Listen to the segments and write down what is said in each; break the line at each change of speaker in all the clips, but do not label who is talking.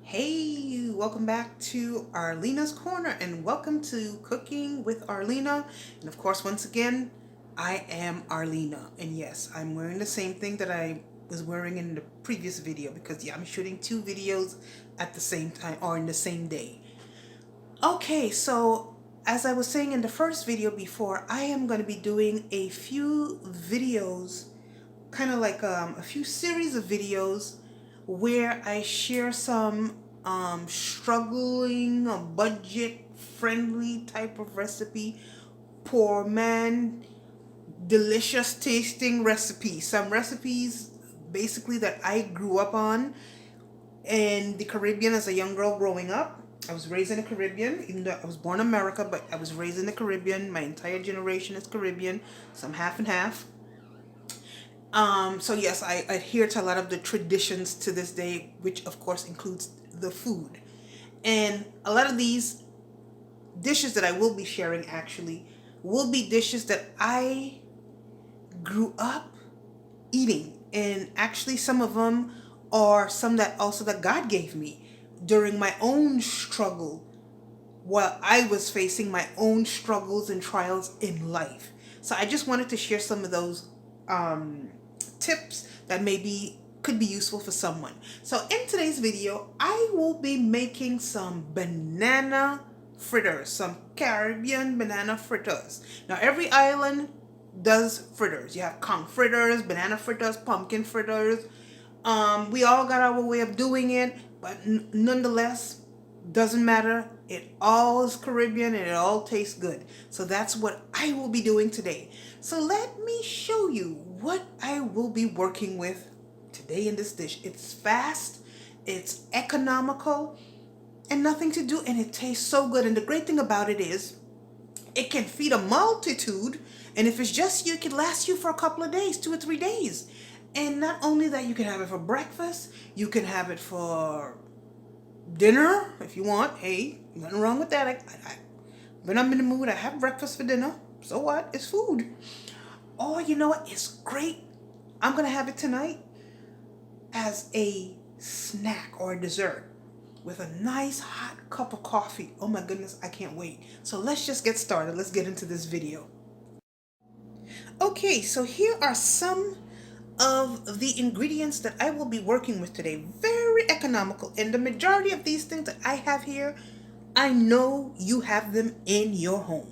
Hey, welcome back to Arlena's Corner and welcome to Cooking with Arlena. And of course, once again, I am Arlena. And yes, I'm wearing the same thing that I was wearing in the previous video because I'm shooting two videos at the same time or in the same day. Okay, so as I was saying in the first video before, I am going to be doing a few videos, kind of like a few series of videos where I share some struggling, budget friendly type of recipe, poor man, delicious tasting recipes. Some recipes basically that I grew up on in the Caribbean as a young girl growing up. I was raised in the Caribbean, even though I was born in America, but I was raised in the Caribbean. My entire generation is Caribbean, so I'm half and half. So yes, I adhere to a lot of the traditions to this day, which of course includes the food. And a lot of these dishes that I will be sharing actually will be dishes that I grew up eating. And actually some of them are some that also that God gave me during my own struggle while I was facing my own struggles and trials in life. So I just wanted to share some of those tips that maybe could be useful for someone. So in today's video, I will be making some banana fritters, some Caribbean banana fritters. Now every island does fritters. You have conch fritters, banana fritters, pumpkin fritters. We all got our way of doing it, but nonetheless, doesn't matter. It all is Caribbean and it all tastes good. So that's what I will be doing today. So let me show you what I will be working with today in this dish. It's fast, it's economical, and nothing to do, and it tastes so good. And the great thing about it is it can feed a multitude, and if it's just you, it can last you for a couple of days, 2 or 3 days. And not only that, you can have it for breakfast, you can have it for dinner if you want. Hey, nothing wrong with that. When I'm in the mood, I have breakfast for dinner. So what? It's food. Oh, you know what? It's great. I'm going to have it tonight as a snack or a dessert with a nice hot cup of coffee. Oh my goodness, I can't wait. So let's just get started. Let's get into this video. Okay, so here are some of the ingredients that I will be working with today. Very economical, and the majority of these things that I have here, I know you have them in your home.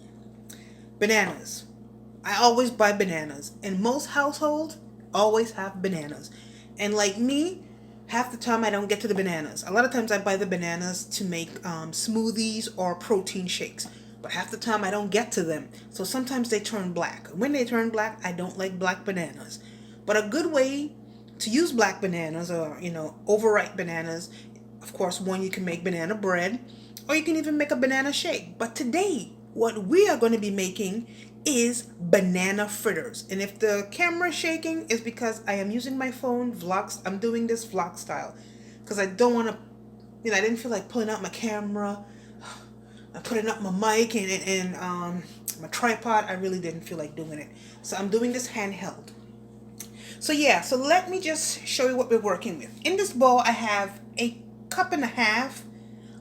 Bananas. I always buy bananas, and most households always have bananas. And like me, half the time I don't get to the bananas. A lot of times I buy the bananas to make smoothies or protein shakes, but half the time I don't get to them. So sometimes they turn black. When they turn black, I don't like black bananas. But a good way to use black bananas, or overripe bananas, of course, one, you can make banana bread, or you can even make a banana shake. But today, what we are going to be making is banana fritters. And if the camera is shaking, it's because I am using my phone vlogs. I'm doing this vlog style because I don't want to, I didn't feel like pulling out my camera, putting up my mic and my tripod. I really didn't feel like doing it. So I'm doing this handheld. So yeah, so let me just show you what we're working with. In this bowl, I have 1.5 cups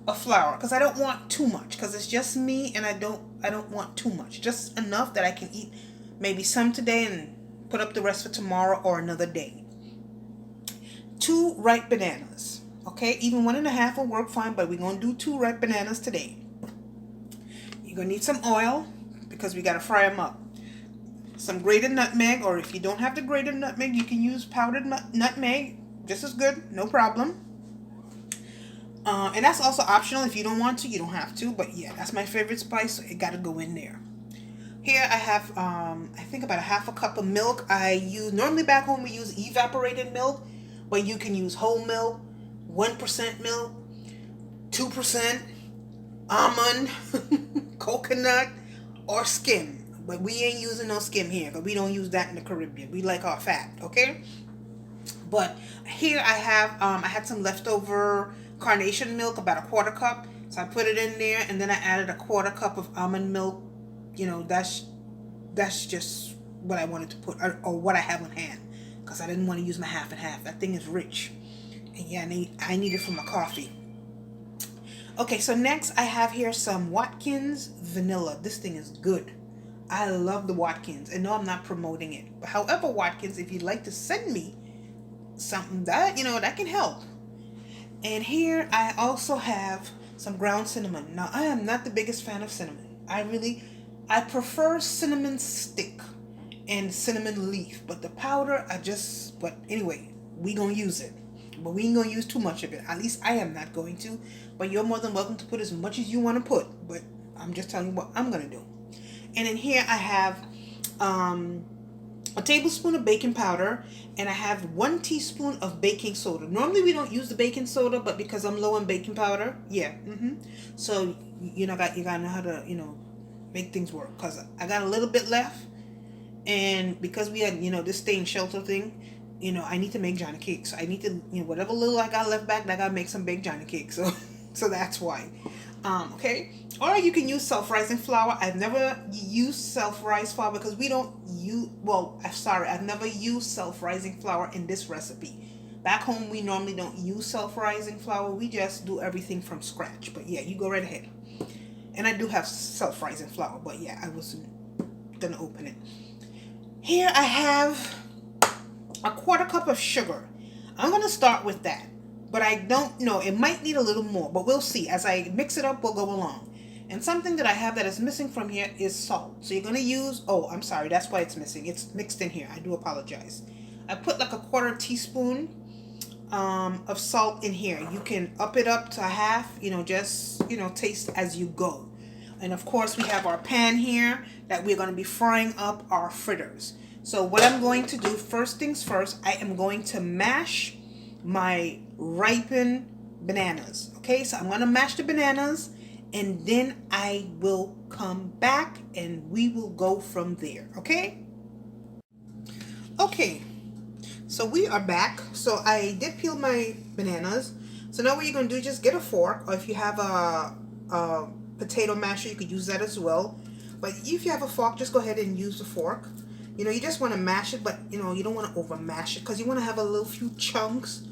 of flour because I don't want too much, because it's just me and I don't want too much. Just enough that I can eat maybe some today and put up the rest for tomorrow or another day. 2 ripe bananas. Okay, even 1.5 will work fine, but we're going to do 2 ripe bananas today. You're going to need some oil because we got to fry them up. Some grated nutmeg, or if you don't have the grated nutmeg, you can use powdered nutmeg. Just as good, no problem. And that's also optional. If you don't want to, you don't have to. But yeah, that's my favorite spice, so it got to go in there. Here I have, I think about 1/2 cup of milk. Normally back home we use evaporated milk, but you can use whole milk, 1% milk, 2%, almond, coconut, or skim. But we ain't using no skim here because we don't use that in the Caribbean. We like our fat, okay? But here I have, I had some leftover carnation milk, about 1/4 cup. So I put it in there, and then I added 1/4 cup of almond milk. That's just what I wanted to put, or what I have on hand, because I didn't want to use my half and half. That thing is rich. And yeah, I need it for my coffee. Okay, so next I have here some Watkins vanilla. This thing is good. I love the Watkins, and no, I'm not promoting it. But however, Watkins, if you'd like to send me something that, that can help. And here I also have some ground cinnamon. Now, I am not the biggest fan of cinnamon. I prefer cinnamon stick and cinnamon leaf. But the powder, but anyway, we gonna use it. But we ain't gonna use too much of it. At least I am not going to. But you're more than welcome to put as much as you want to put. But I'm just telling you what I'm gonna do. And in here I have a tablespoon of baking powder, and I have 1 teaspoon of baking soda. Normally we don't use the baking soda, but because I'm low on baking powder, yeah. So you gotta know how to make things work. Cause I got a little bit left, and because we had this stay in shelter thing, I need to make Johnny cakes. So I need to whatever little I got left back, I gotta make some baked Johnny cakes. So that's why. Okay, or you can use self-rising flour. I've never used self-rised flour because we don't use, I've never used self-rising flour in this recipe. Back home, we normally don't use self-rising flour. We just do everything from scratch. But yeah, you go right ahead. And I do have self-rising flour, but yeah, I wasn't gonna open it. Here I have a 1/4 cup of sugar. I'm gonna start with that. But I don't know, it might need a little more, but we'll see. As I mix it up, we'll go along. And something that I have that is missing from here is salt. So you're going to use, I'm sorry, that's why it's missing. It's mixed in here. I do apologize. I put like a 1/4 teaspoon of salt in here. You can up it up to a half, just, taste as you go. And of course, we have our pan here that we're going to be frying up our fritters. So what I'm going to do, first things first, I am going to mash my ripened bananas. Okay, so I'm gonna mash the bananas, and then I will come back and we will go from there. Okay, so we are back. So I did peel my bananas. So now what you're gonna do is just get a fork, or if you have a potato masher, you could use that as well. But if you have a fork, just go ahead and use the fork. You just want to mash it, but you don't want to over mash it, because you want to have a little few chunks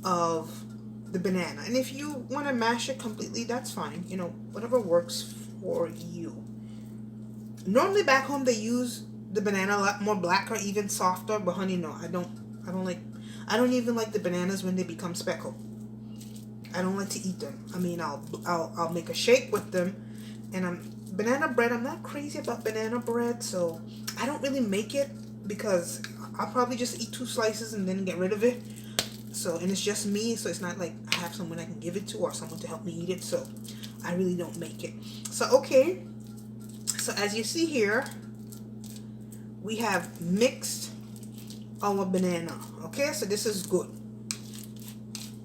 of the banana. And if you want to mash it completely, that's fine. Whatever works for you. Normally back home they use the banana a lot more black or even softer, but honey, no, I don't even like the bananas when they become speckled. I don't like to eat them. I mean, I'll make a shake with them, and banana bread, I'm not crazy about banana bread, so I don't really make it, because I'll probably just eat 2 slices and then get rid of it. So, and it's just me, so it's not like I have someone I can give it to or someone to help me eat it, so I really don't make it. So, okay, so as you see here, we have mixed our banana. Okay, so this is good.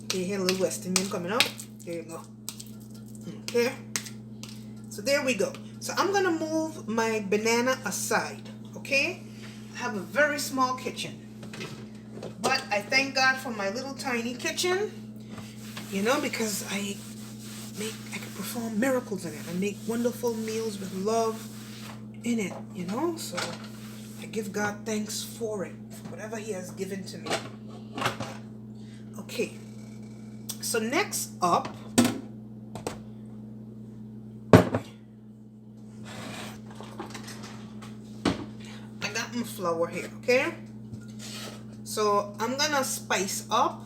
Okay, you hear a little West Indian coming out. There you go. Okay, so there we go. So I'm gonna move my banana aside. Okay, I have a very small kitchen, but I thank God for my little tiny kitchen, because I can perform miracles in it. I make wonderful meals with love in it, so I give God thanks for it, for whatever He has given to me. Okay, so next up, I got my flour here. Okay, so I'm gonna spice up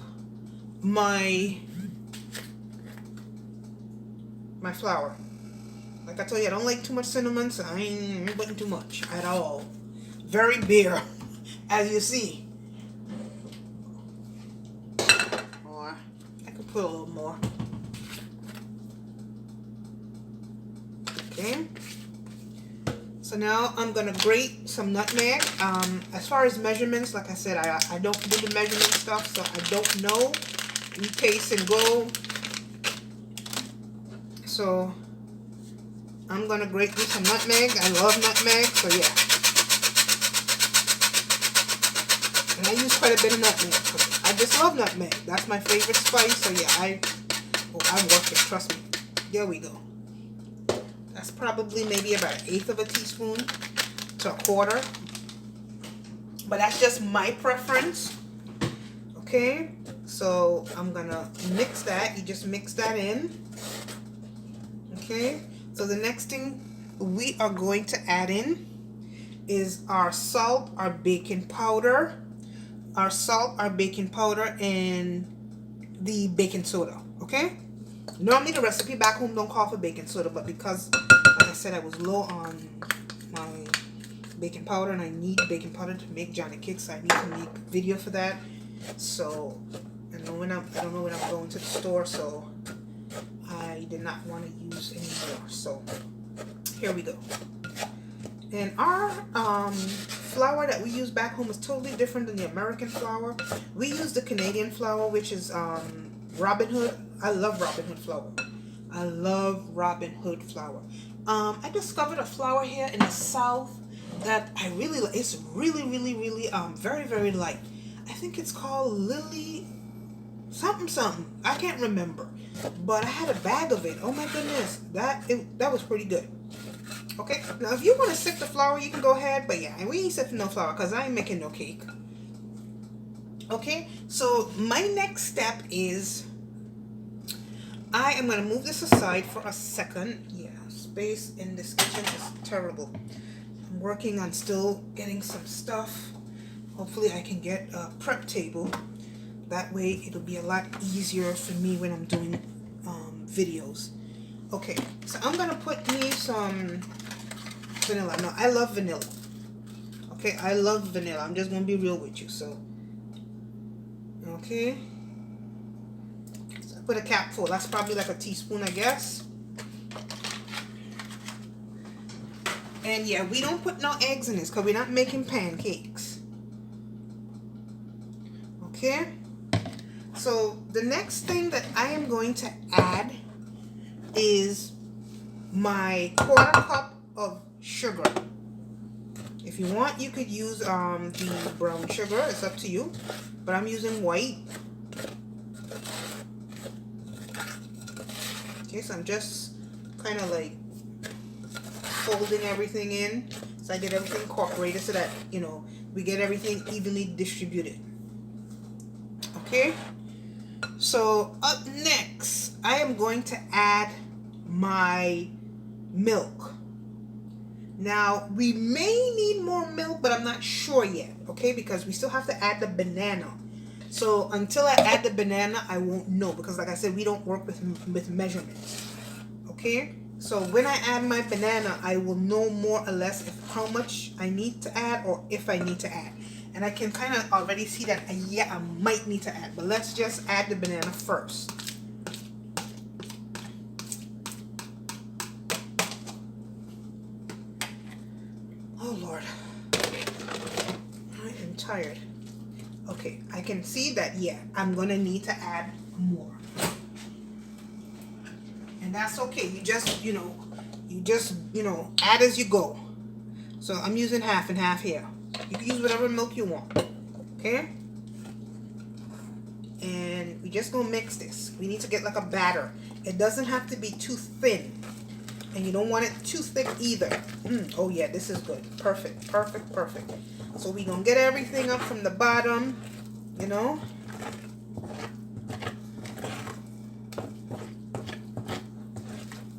my flour. Like I told you, I don't like too much cinnamon, so I ain't putting too much at all. Very bare, as you see. Or I could put a little more. Okay. So now I'm gonna grate some nutmeg. As far as measurements, like I said, I don't do the measurement stuff, so I don't know. You taste and go. So I'm gonna grate me some nutmeg. I love nutmeg, so yeah. And I use quite a bit of nutmeg. I just love nutmeg. That's my favorite spice. So yeah, I work it. Trust me. There we go. That's probably maybe about 1/8 of a teaspoon to 1/4. But that's just my preference. Okay, so I'm gonna mix that. You just mix that in. Okay, so the next thing we are going to add in is our salt, our baking powder, and the baking soda. Okay, normally the recipe back home don't call for baking soda, but because, like I said, I was low on my baking powder and I need baking powder to make Johnny cakes, I need to make a video for that. So I don't know when I'm going to the store, so I did not want to use any more. So here we go. And our flour that we use back home is totally different than the American flour. We use the Canadian flour, which is Robin Hood. I love Robin Hood flour. I love Robin Hood flour. I discovered a flour here in the South that I really like. It's really very, very light. I think it's called Lily something. I can't remember. But I had a bag of it. Oh my goodness. That was pretty good. Okay, now if you want to sift the flour, you can go ahead, but yeah, and we ain't sifting no flour because I ain't making no cake. Okay, so my next step is I am going to move this aside for a second. Yeah, space in this kitchen is terrible. I'm working on still getting some stuff. Hopefully I can get a prep table. That way it'll be a lot easier for me when I'm doing videos. Okay, so I'm going to put me some vanilla. No, I love vanilla. Okay, I love vanilla. I'm just going to be real with you. So, okay. So I put a cap full. That's probably like a teaspoon, I guess. And yeah, we don't put no eggs in this because we're not making pancakes. Okay. So the next thing that I am going to add is my 1/4 cup of sugar. If you want, you could use the brown sugar. It's up to you, but I'm using white. Okay, so I'm just kind of like folding everything in so I get everything incorporated so that, you know, we get everything evenly distributed. Okay, so up next I am going to add my milk. Now we may need more milk, but I'm not sure yet, okay, because we still have to add the banana. So until I add the banana, I won't know, because like I said, we don't work with measurements. Okay, so when I add my banana, I will know more or less how much I need to add or if I need to add. And I can kind of already see that, yeah, I might need to add, but let's just add the banana first. Oh Lord, I am tired. Okay, I can see that, yeah, I'm gonna need to add more. And that's okay. You just, you know, add as you go. So I'm using half and half here. You can use whatever milk you want. Okay? And we just gonna mix this. We need to get like a batter. It doesn't have to be too thin. And you don't want it too thick either. Oh yeah, this is good. Perfect, perfect, perfect. So we're gonna get everything up from the bottom, you know.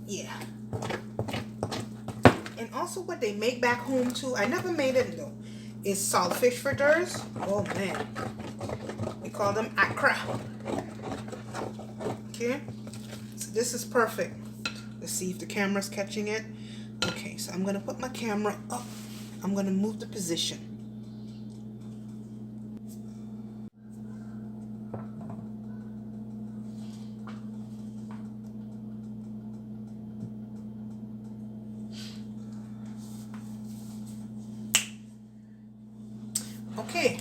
Yeah. And also what they make back home too, I never made it though, is saltfish fritters. Oh man. We call them akra. Okay. So this is perfect. Let's see if the camera's catching it. Okay, so I'm gonna put my camera up. I'm gonna move the position. Okay,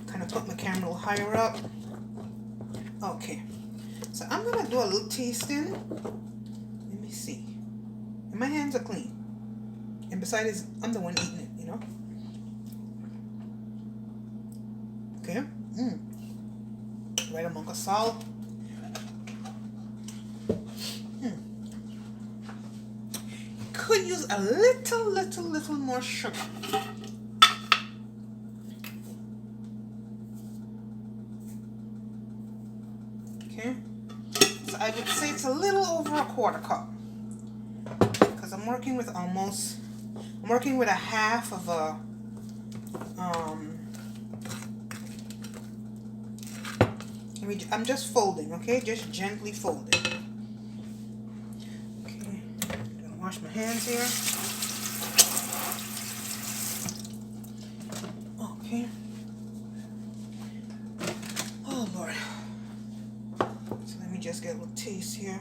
kind of put my camera a little higher up. Okay, so I'm gonna do a little tasting. Let me see. And my hands are clean. And besides, I'm the one eating it, you know. Okay. Right among the salt. Could use a little more sugar. Okay, so I would say it's a little over 1/4 1/4 cup. Because I'm working with a half of a, I'm just folding, okay? Just gently folding. Okay, I'm gonna wash my hands here. Okay. Oh Lord. So let me just get a little taste here.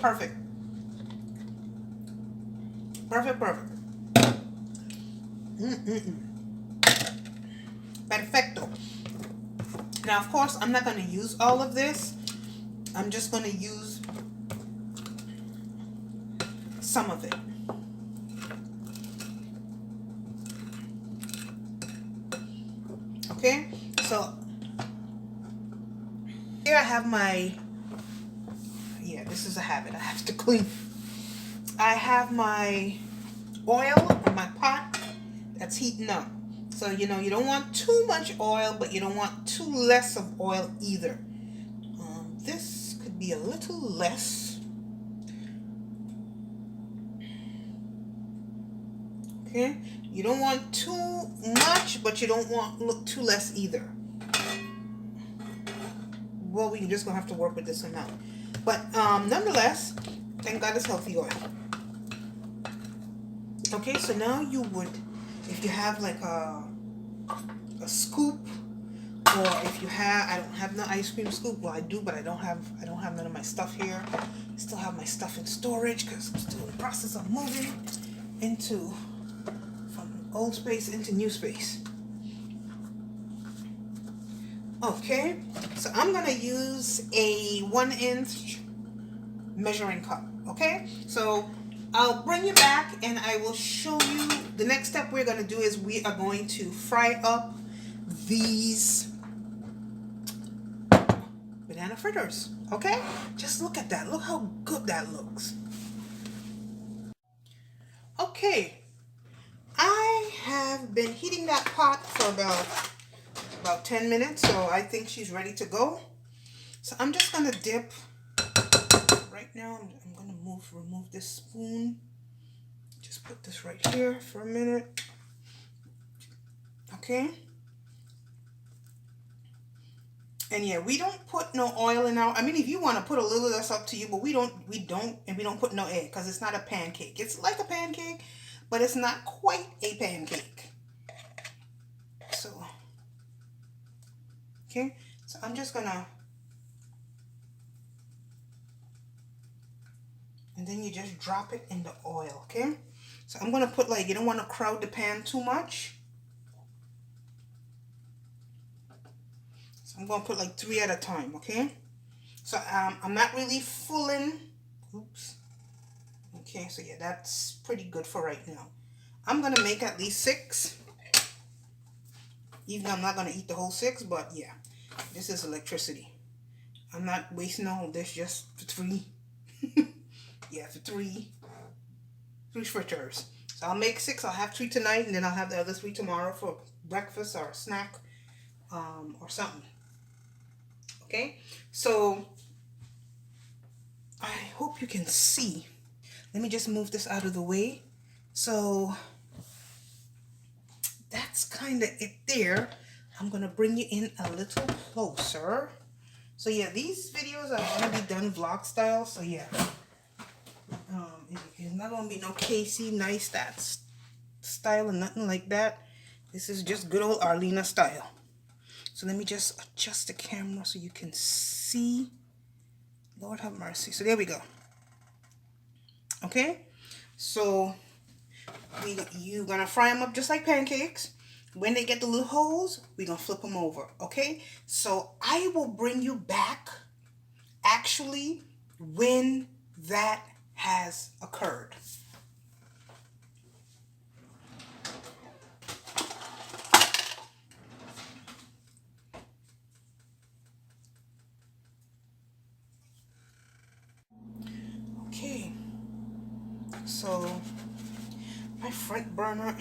Perfect. Perfect. Perfecto. Now, of course, I'm not going to use all of this. I'm just going to use some of it. Okay, so here I have my, this is a habit I have to clean. I have my oil on my pot that's heating up. So, you know, you don't want too much oil, but you don't want too less of oil either. This could be a little less. Okay, you don't want too much, but you don't want too less either. Well, we're just gonna have to work with this amount. But nonetheless, thank God it's healthy oil. Okay, so now you would, if you have like a scoop, or if you have, I don't have no ice cream scoop. Well, I do, but I don't have none of my stuff here. I still have my stuff in storage because I'm still in the process of moving from old space into new space. Okay, so I'm gonna use a 1-inch measuring cup. Okay, so I'll bring you back and I will show you the next step we're going to do is we are going to fry up these banana fritters. Okay, just look at that. Look how good that looks. Okay, I have been heating that pot for about 10 minutes, so I think she's ready to go. So I'm just going to dip. Right now, I'm going to remove this spoon. Just put this right here for a minute. Okay. And yeah, we don't put no oil in our, I mean, if you want to put a little, that's up to you, but we don't put no egg because it's not a pancake. It's like a pancake, but it's not quite a pancake. So, okay. So I'm just going to, and then you just drop it in the oil, okay? So I'm gonna put, like, you don't want to crowd the pan too much. So I'm gonna put like 3 at a time, okay? So I'm not really fooling. Oops. Okay, so yeah, that's pretty good for right now. I'm gonna make at least 6. Even though I'm not gonna eat the whole 6, but yeah, this is electricity. I'm not wasting all this just for 3. Yeah, for 3 fritters. So I'll make 6. I'll have 3 tonight, and then I'll have the other 3 tomorrow for breakfast or a snack, or something. Okay, so I hope you can see. Let me just move this out of the way. So that's kind of it there. I'm gonna bring you in a little closer. So yeah, these videos are gonna be done vlog style. So yeah. It's not gonna be no Casey Neistat style or nothing like that. This is just good old Arlena style. So let me just adjust the camera so you can see. Lord have mercy. So there we go. Okay, so you're gonna fry them up just like pancakes. When they get the little holes, we're gonna flip them over. Okay, so I will bring you back actually when that has occurred. Okay, so my front burner,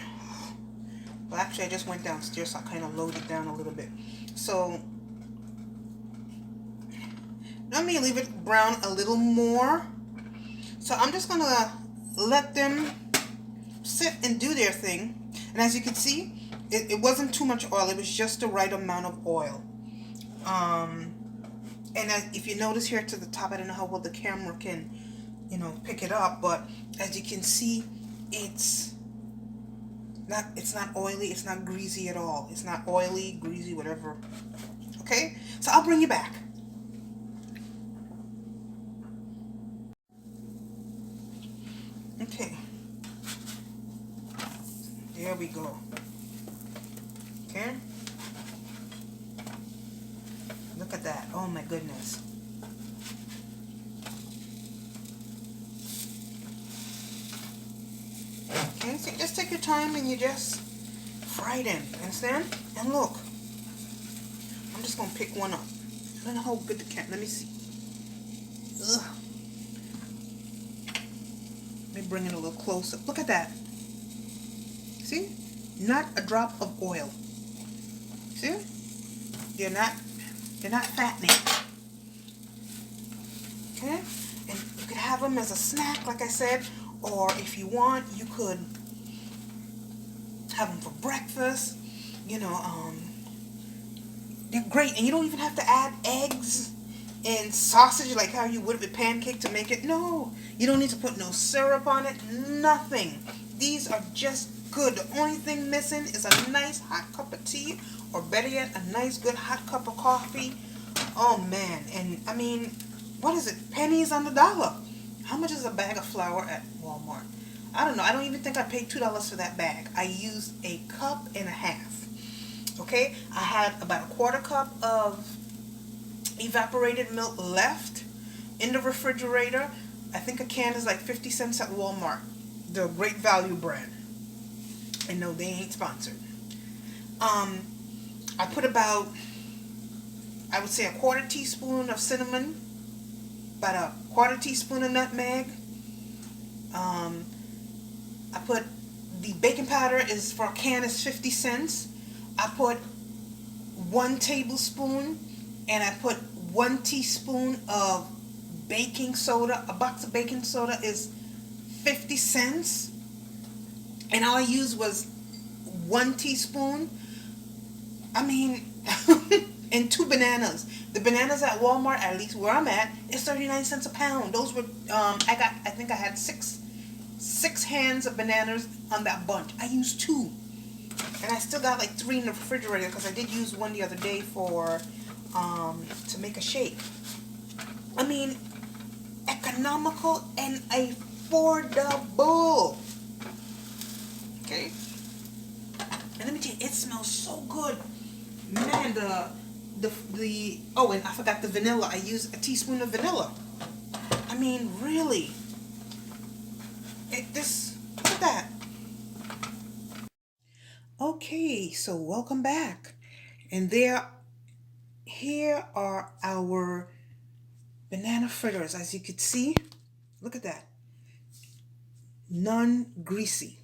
well, actually I just went downstairs, so I kind of loaded down a little bit. So let me leave it brown a little more. So I'm just gonna let them sit and do their thing. And as you can see, it wasn't too much oil. It was just the right amount of oil. And if you notice here to the top, I don't know how well the camera can, pick it up, but as you can see, it's not oily, it's not greasy at all. It's not oily, greasy, whatever. Okay, so I'll bring you back. Okay, there we go. Okay, look at that. Oh my goodness. Okay, so you just take your time and you just fry them, understand? And look, I'm just gonna pick one up. I don't know how good the cat. Let me see. Ugh. Let me bring it a little closer. Look at that. See? Not a drop of oil. See? They're not fattening. Okay? And you could have them as a snack, like I said, or if you want, you could have them for breakfast. They're great, and you don't even have to add eggs and sausage like how you would with pancake to make it. No, you don't need to put no syrup on it, nothing. These are just good. The only thing missing is a nice hot cup of tea, or better yet, a nice good hot cup of coffee. Oh man, and I mean, what is it? Pennies on the dollar. How much is a bag of flour at Walmart? I don't know. I don't even think I paid $2 for that bag. I used a cup and a half. Okay, I had about a quarter cup of evaporated milk left in the refrigerator. I think a can is like 50 cents at Walmart, the Great Value brand. And no, they ain't sponsored. I put about, I would say, a quarter teaspoon of cinnamon, about a quarter teaspoon of nutmeg. I put the baking powder is for a can is 50 cents. I put 1 tablespoon, and I put 1 teaspoon of baking soda. A box of baking soda is 50 cents. And all I used was 1 teaspoon. I mean, and 2 bananas. The bananas at Walmart, at least where I'm at, is 39 cents a pound. Those were, I think I had six hands of bananas on that bunch. I used 2. And I still got like 3 in the refrigerator because I did use one the other day for, to make a shake. I mean, economical and affordable. Okay? And let me tell you, it smells so good. Man, oh, and I forgot the vanilla. I used a teaspoon of vanilla. I mean, really. Look at that. Okay, so welcome back. And here are our banana fritters. As you can see, look at that. Non-greasy.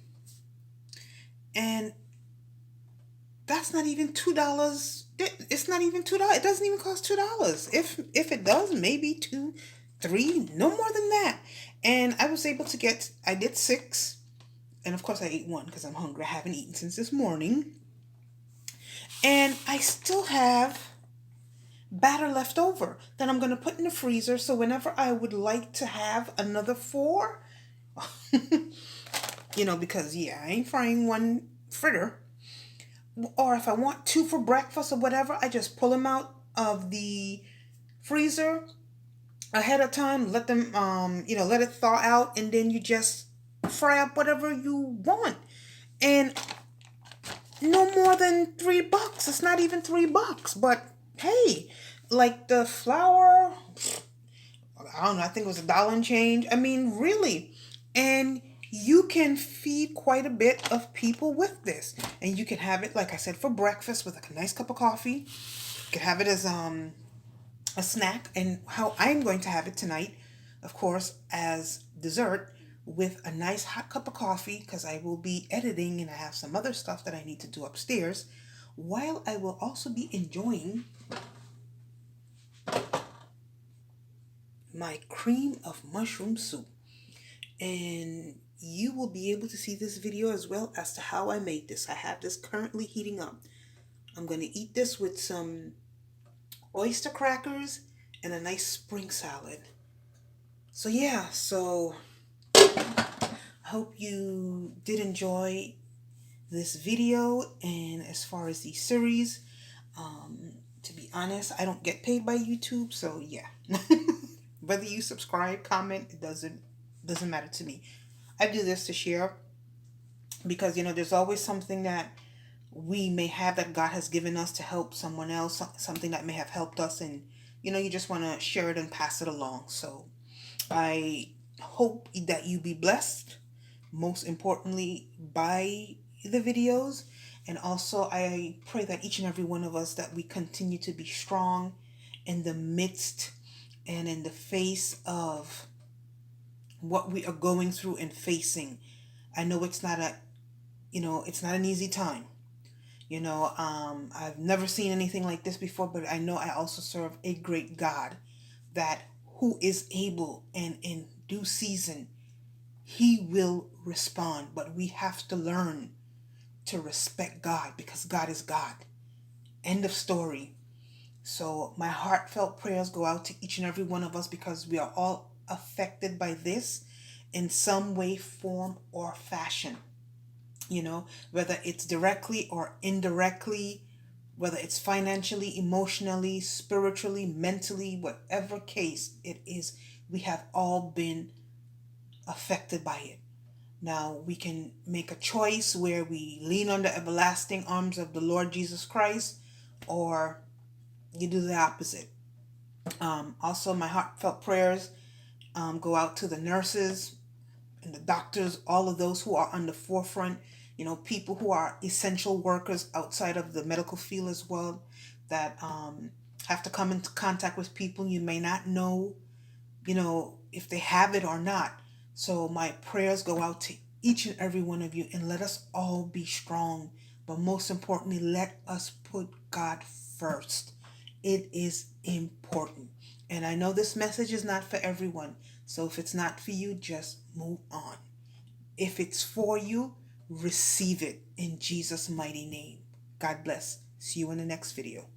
And that's not even $2. It's not even $2. It doesn't even cost $2. If it does, maybe 2, 3, no more than that. And I was able to I did 6. And of course I ate 1 because I'm hungry. I haven't eaten since this morning. And I still have batter left over that I'm going to put in the freezer. So whenever I would like to have another 4, because I ain't frying 1 fritter. Or if I want 2 for breakfast or whatever, I just pull them out of the freezer ahead of time, let them, let it thaw out, and then you just fry up whatever you want. And no more than $3. It's not even $3, but hey, like the flour, I don't know, I think it was $1 and change. I mean, really. And you can feed quite a bit of people with this. And you can have it, like I said, for breakfast with a nice cup of coffee. You can have it as a snack. And how I'm going to have it tonight, of course, as dessert with a nice hot cup of coffee, because I will be editing and I have some other stuff that I need to do upstairs, while I will also be enjoying my cream of mushroom soup. And you will be able to see this video as well as to how I made this. I have this currently heating up. I'm going to eat this with some oyster crackers and a nice spring salad. So yeah, I hope you did enjoy this video. And as far as the series, to be honest, I don't get paid by YouTube, so yeah. Whether you subscribe, comment, it doesn't matter to me. I do this to share because there's always something that we may have that God has given us to help someone else, something that may have helped us, and you just want to share it and pass it along. So I hope that you be blessed, most importantly by the videos. And also I pray that each and every one of us, that we continue to be strong in the midst and in the face of what we are going through and facing. I know it's not an easy time. I've never seen anything like this before, but I know I also serve a great God, that who is able, and in due season he will respond. But we have to learn to respect God, because God is God. End of story. So my heartfelt prayers go out to each and every one of us, because we are all affected by this in some way, form, or fashion. Whether it's directly or indirectly, whether it's financially, emotionally, spiritually, mentally, whatever case it is, we have all been affected by it. Now we can make a choice where we lean on the everlasting arms of the Lord Jesus Christ, or you do the opposite. Also, my heartfelt prayers go out to the nurses and the doctors, all of those who are on the forefront, people who are essential workers outside of the medical field as well, that have to come into contact with people you may not know, if they have it or not. So my prayers go out to each and every one of you, and let us all be strong. But most importantly, let us put God first. It is important. And I know this message is not for everyone. So if it's not for you, just move on. If it's for you, receive it in Jesus' mighty name. God bless. See you in the next video.